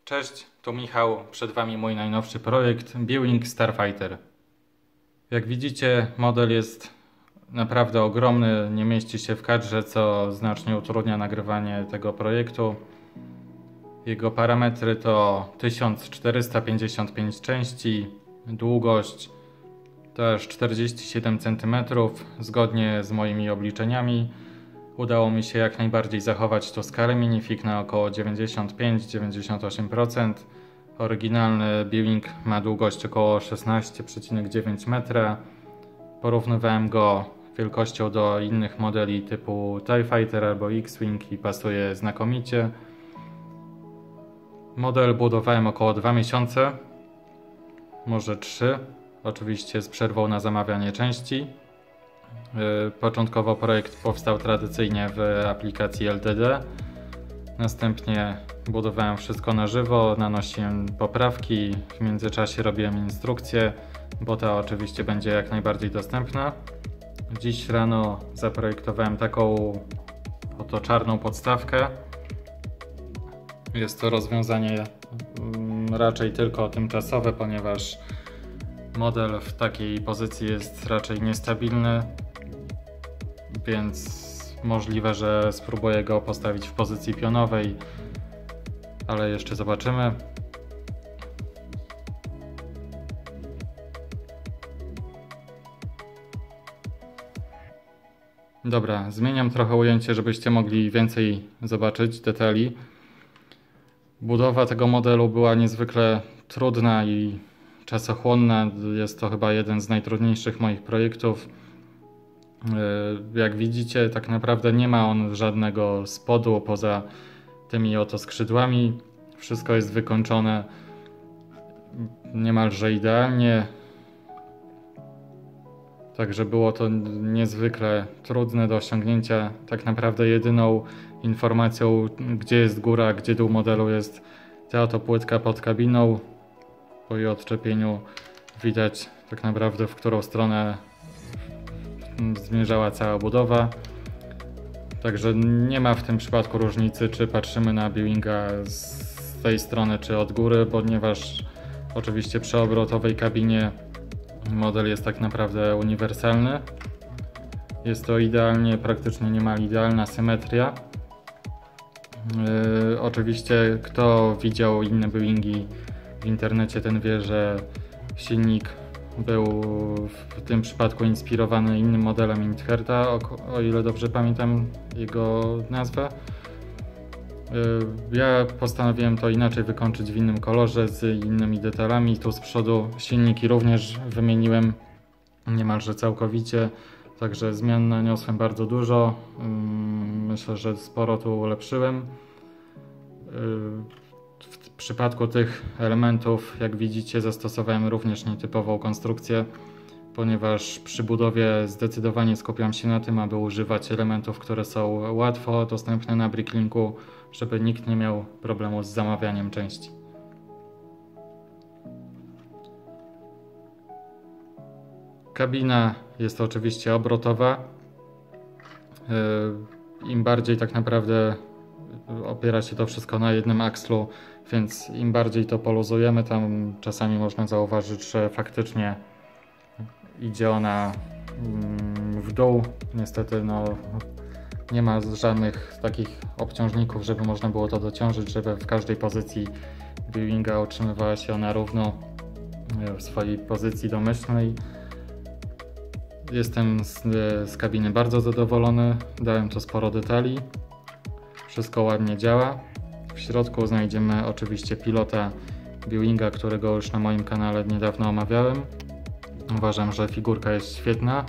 Cześć, tu Michał, przed Wami mój najnowszy projekt B-Wing Starfighter. Jak widzicie, model jest naprawdę ogromny, nie mieści się w kadrze, co znacznie utrudnia nagrywanie tego projektu. Jego parametry to 1455 części, długość to aż 47 cm, zgodnie z moimi obliczeniami. Udało mi się jak najbardziej zachować tu skalę minifig na około 95-98%. Oryginalny B-Wing ma długość około 16,9 metra. Porównywałem go wielkością do innych modeli typu TIE Fighter albo X-Wing i pasuje znakomicie. Model budowałem około 2 miesiące, może 3, oczywiście z przerwą na zamawianie części. Początkowo projekt powstał tradycyjnie w aplikacji LTD. Następnie budowałem wszystko na żywo, nanosiłem poprawki, w międzyczasie robiłem instrukcję, bo ta oczywiście będzie jak najbardziej dostępna. Dziś rano zaprojektowałem taką oto czarną podstawkę. Jest to rozwiązanie raczej tylko tymczasowe, ponieważ model w takiej pozycji jest raczej niestabilny, więc możliwe, że spróbuję go postawić w pozycji pionowej, ale jeszcze zobaczymy. Dobra, zmieniam trochę ujęcie, żebyście mogli więcej zobaczyć detali. Budowa tego modelu była niezwykle trudna i czasochłonna. Jest to chyba jeden z najtrudniejszych moich projektów. Jak widzicie, tak naprawdę nie ma on żadnego spodu poza tymi oto skrzydłami. Wszystko jest wykończone niemalże idealnie. Także było to niezwykle trudne do osiągnięcia. Tak naprawdę jedyną informacją, gdzie jest góra, gdzie dół modelu, jest ta oto płytka pod kabiną. Po jej odczepieniu widać tak naprawdę, w którą stronę zmierzała cała budowa. Także nie ma w tym przypadku różnicy, czy patrzymy na B-Winga z tej strony, czy od góry, ponieważ oczywiście przy obrotowej kabinie model jest tak naprawdę uniwersalny. Jest to idealnie, praktycznie niemal idealna symetria. Oczywiście kto widział inne B-Wingi w internecie, ten wie, że silnik był w tym przypadku inspirowany innym modelem Inchherta, o ile dobrze pamiętam jego nazwę. Ja postanowiłem to inaczej wykończyć w innym kolorze, z innymi detalami. Tu z przodu silniki również wymieniłem niemalże całkowicie, także zmian naniosłem bardzo dużo. Myślę, że sporo tu ulepszyłem. W przypadku tych elementów, jak widzicie, zastosowałem również nietypową konstrukcję, ponieważ przy budowie zdecydowanie skupiam się na tym, aby używać elementów, które są łatwo dostępne na Bricklinku, żeby nikt nie miał problemu z zamawianiem części. Kabina jest oczywiście obrotowa. Im bardziej tak naprawdę opiera się to wszystko na jednym akslu, więc im bardziej to poluzujemy, tam czasami można zauważyć, że faktycznie idzie ona w dół. Niestety nie ma żadnych takich obciążników, żeby można było to dociążyć, żeby w każdej pozycji B-Winga utrzymywała się ona równo w swojej pozycji domyślnej. Jestem z kabiny bardzo zadowolony, dałem tu sporo detali, wszystko ładnie działa. W środku znajdziemy oczywiście pilota B-Winga, którego już na moim kanale niedawno omawiałem. Uważam, że figurka jest świetna.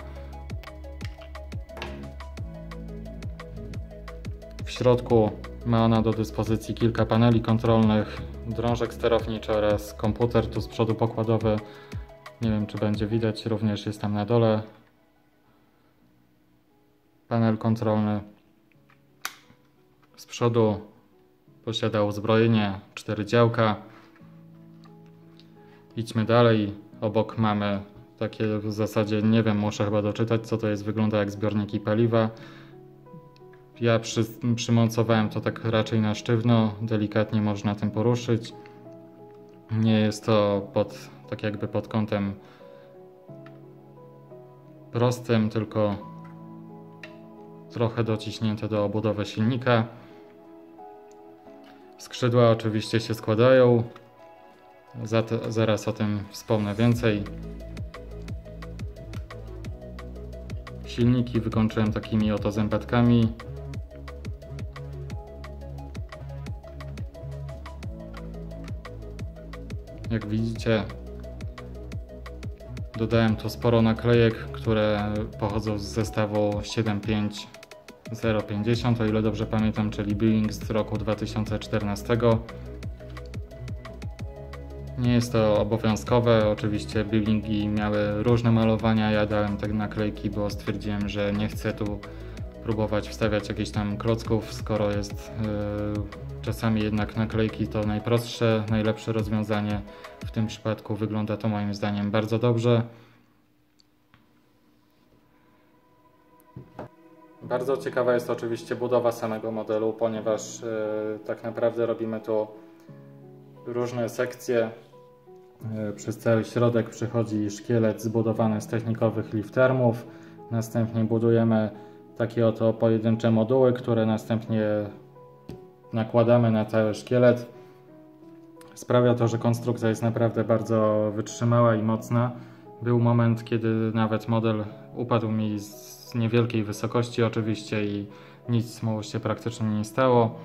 W środku ma ona do dyspozycji kilka paneli kontrolnych, drążek sterowniczy oraz komputer tu z przodu pokładowy. Nie wiem, czy będzie widać, również jest tam na dole panel kontrolny. Z przodu posiada uzbrojenie 4 działka. Idźmy dalej. Obok mamy takie w zasadzie, nie wiem, muszę chyba doczytać, co to jest. Wygląda jak zbiorniki paliwa. Ja przymocowałem to tak raczej na sztywno, delikatnie można tym poruszyć. Nie jest to tak jakby pod kątem prostym, tylko trochę dociśnięte do obudowy silnika. Skrzydła oczywiście się składają, zaraz o tym wspomnę więcej. Silniki wykończyłem takimi oto zębatkami. Jak widzicie, dodałem tu sporo naklejek, które pochodzą z zestawu 75050, o ile dobrze pamiętam, czyli Billings z roku 2014. Nie jest to obowiązkowe, oczywiście Billingi miały różne malowania, ja dałem te naklejki, bo stwierdziłem, że nie chcę tu próbować wstawiać jakichś tam klocków, skoro jest czasami jednak naklejki to najprostsze, najlepsze rozwiązanie. W tym przypadku wygląda to moim zdaniem bardzo dobrze. Bardzo ciekawa jest oczywiście budowa samego modelu, ponieważ tak naprawdę robimy tu różne sekcje. Przez cały środek przechodzi szkielet zbudowany z technikowych liftermów. Następnie budujemy takie oto pojedyncze moduły, które następnie nakładamy na cały szkielet. Sprawia to, że konstrukcja jest naprawdę bardzo wytrzymała i mocna. Był moment, kiedy nawet model upadł mi z niewielkiej wysokości oczywiście i nic mu się praktycznie nie stało,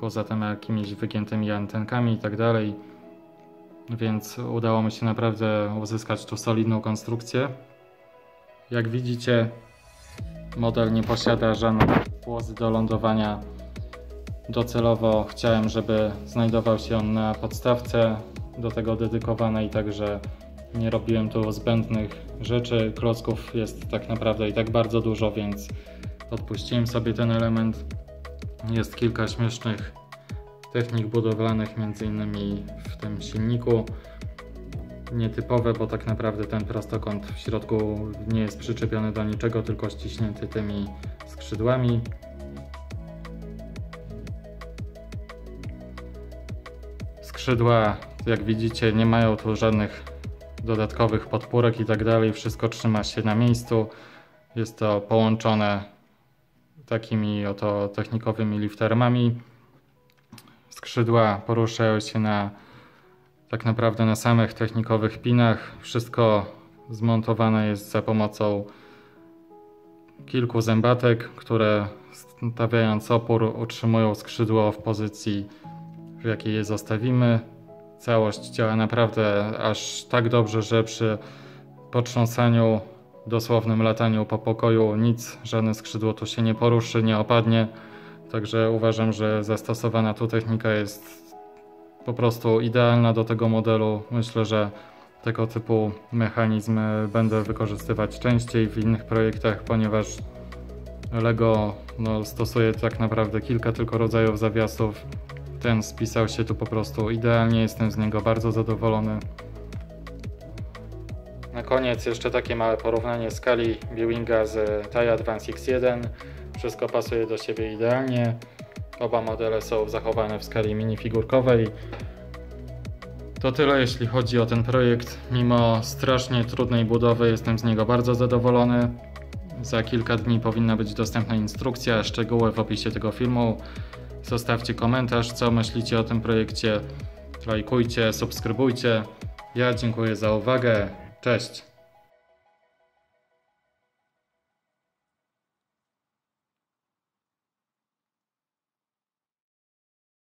poza tym jakimiś wygiętymi antenkami i tak dalej. Więc udało mi się naprawdę uzyskać tu solidną konstrukcję. Jak widzicie, model nie posiada żadnej płozy do lądowania. Docelowo chciałem, żeby znajdował się on na podstawce do tego dedykowanej, także nie robiłem tu zbędnych rzeczy. Klocków jest tak naprawdę i tak bardzo dużo, więc odpuściłem sobie ten element. Jest kilka śmiesznych technik budowlanych, między innymi w tym silniku. Nietypowe, bo tak naprawdę ten prostokąt w środku nie jest przyczepiony do niczego, tylko ściśnięty tymi skrzydłami. Skrzydła, jak widzicie, nie mają tu żadnych dodatkowych podpórek i tak dalej. Wszystko trzyma się na miejscu. Jest to połączone takimi oto technikowymi liftermami. Skrzydła poruszają się tak naprawdę na samych technikowych pinach. Wszystko zmontowane jest za pomocą kilku zębatek, które stawiając opór utrzymują skrzydło w pozycji, w jakiej je zostawimy. Całość działa naprawdę aż tak dobrze, że przy potrząsaniu, dosłownym lataniu po pokoju żadne skrzydło tu się nie poruszy, nie opadnie. Także uważam, że zastosowana tu technika jest po prostu idealna do tego modelu. Myślę, że tego typu mechanizmy będę wykorzystywać częściej w innych projektach, ponieważ LEGO stosuje tak naprawdę kilka tylko rodzajów zawiasów. Ten spisał się tu po prostu idealnie, jestem z niego bardzo zadowolony. Na koniec jeszcze takie małe porównanie skali Billinga z TIE Advance X1. Wszystko pasuje do siebie idealnie. Oba modele są zachowane w skali minifigurkowej. To tyle jeśli chodzi o ten projekt. Mimo strasznie trudnej budowy jestem z niego bardzo zadowolony. Za kilka dni powinna być dostępna instrukcja, szczegóły w opisie tego filmu. Zostawcie komentarz, co myślicie o tym projekcie. Lajkujcie, subskrybujcie. Ja dziękuję za uwagę. Cześć!